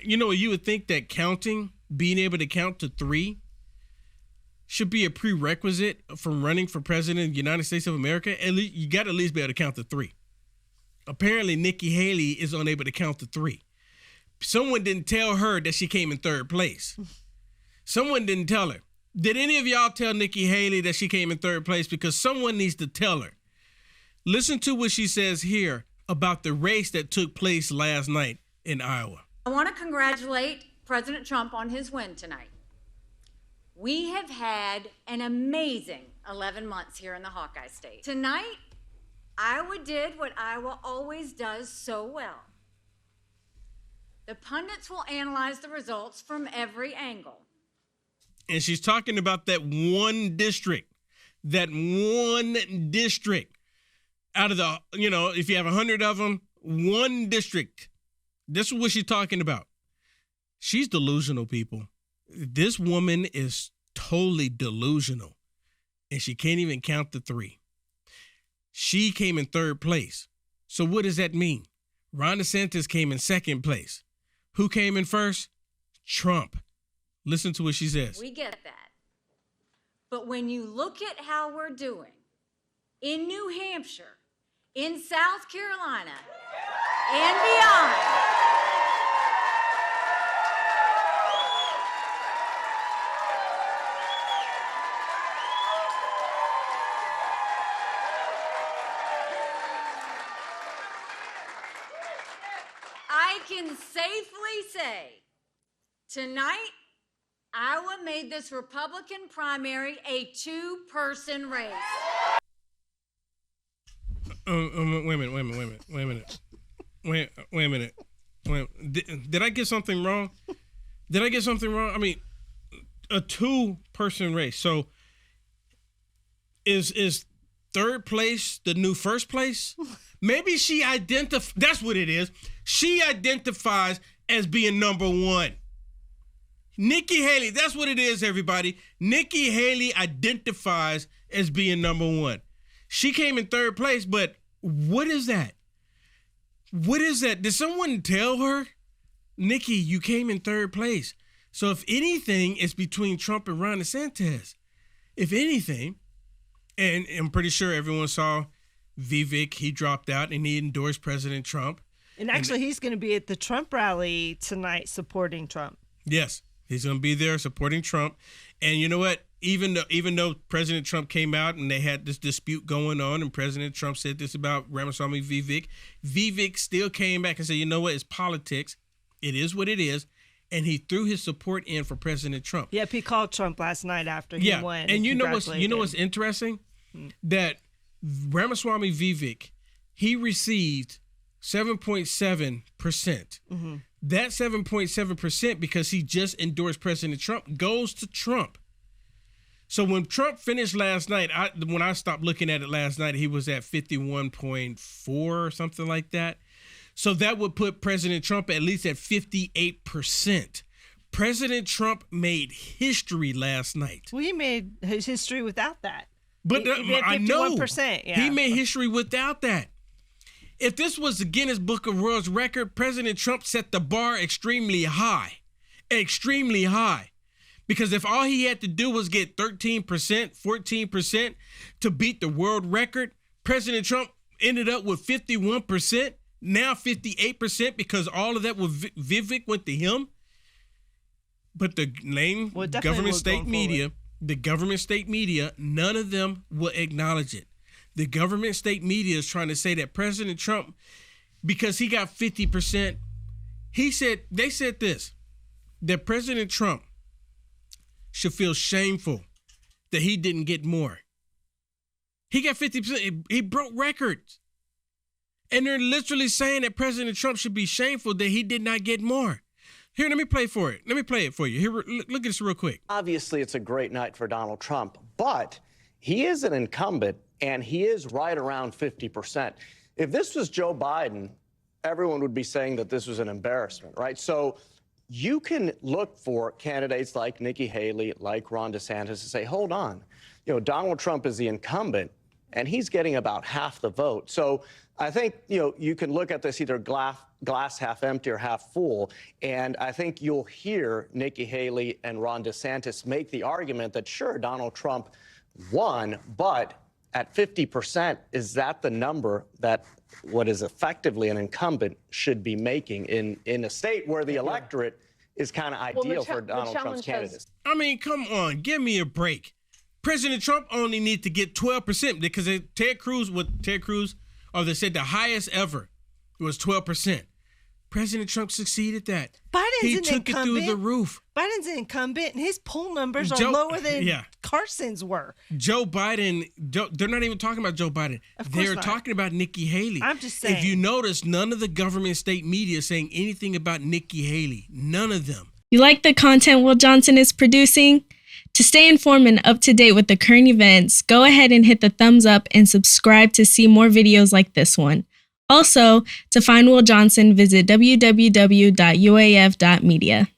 you would think that being able to count to 3 should be a prerequisite from running for president of the United States of America. At least, you got to at least be able to count to 3. Apparently, Nikki Haley is unable to count to 3. Someone didn't tell her that she came in 3rd place. Someone didn't tell her. Did any of y'all tell Nikki Haley that she came in 3rd place? Because someone needs to tell her. Listen to what she says here about the race that took place last night in Iowa. I want to congratulate President Trump on his win tonight. We have had an amazing 11 months here in the Hawkeye State. Tonight, Iowa did what Iowa always does so well. The pundits will analyze the results from every angle. And she's talking about that one district out of the, if you have 100 of them, one district. This is what she's talking about. She's delusional, people. This woman is totally delusional, and she can't even count to 3. She came in 3rd place. So what does that mean? Ron DeSantis came in 2nd place. Who came in 1st? Trump. Listen to what she says. We get that. But when you look at how we're doing in New Hampshire, in South Carolina, and beyond, I can safely say tonight, Iowa made this Republican primary a 2-person race. Wait a minute. Did I get something wrong? I mean, a 2-person race. So is 3rd place the new 1st place? Maybe that's what it is. She identifies as being number 1. Nikki Haley, that's what it is, everybody. Nikki Haley identifies as being number 1. She came in 3rd place, but what is that? What is that? Did someone tell her, Nikki, you came in 3rd place? So if anything, it's between Trump and Ron DeSantis. If anything, and I'm pretty sure everyone saw Vivek, he dropped out and he endorsed President Trump. And actually, he's going to be at the Trump rally tonight supporting Trump. Yes. He's going to be there supporting Trump. And you know what? Even though President Trump came out and they had this dispute going on and President Trump said this about Ramaswamy Vivek still came back and said, you know what? It's politics. It is what it is. And he threw his support in for President Trump. Yep, he called Trump last night after he won. And you know what's interesting? That Ramaswamy Vivek, he received 7.7%. Mm-hmm. That 7.7%, because he just endorsed President Trump, goes to Trump. So when Trump finished last night, when I stopped looking at it last night, he was at 51.4 or something like that. So that would put President Trump at least at 58%. President Trump made history last night. Well, he made his history without that. But I know he made history without that. If this was the Guinness Book of World Record, President Trump set the bar extremely high. Extremely high. Because if all he had to do was get 13%, 14% to beat the world record, President Trump ended up with 51%, now 58%, because all of that with Vivek went to him. But the government state media, none of them will acknowledge it. The government state media is trying to say that President Trump, because he got 50%, they said this, that President Trump should feel shameful that he didn't get more. He got 50%. He broke records. And they're literally saying that President Trump should be shameful that he did not get more. Here, let me play for it. Let me play it for you. Here, look at this real quick. Obviously, it's a great night for Donald Trump, but he is an incumbent, and he is right around 50%. If this was Joe Biden, everyone would be saying that this was an embarrassment, right? So you can look for candidates like Nikki Haley, like Ron DeSantis, to say, hold on, Donald Trump is the incumbent, and he's getting about half the vote. So I think, you can look at this either glass half empty or half full, and I think you'll hear Nikki Haley and Ron DeSantis make the argument that, sure, Donald Trump won, but at 50%, is that the number that what is effectively an incumbent should be making in a state where the electorate is kind of ideal for Donald Trump's candidates? I mean, come on, give me a break. President Trump only needs to get 12% because Ted Cruz, they said the highest ever was 12%. President Trump succeeded that. He took it through the roof. Biden's an incumbent, and his poll numbers are lower than Carson's were. Joe Biden, they're not even talking about Joe Biden. They're talking about Nikki Haley. I'm just saying. If you notice, none of the government state media is saying anything about Nikki Haley. None of them. You like the content Will Johnson is producing? To stay informed and up to date with the current events, go ahead and hit the thumbs up and subscribe to see more videos like this one. Also, to find Will Johnson, visit www.uaf.media.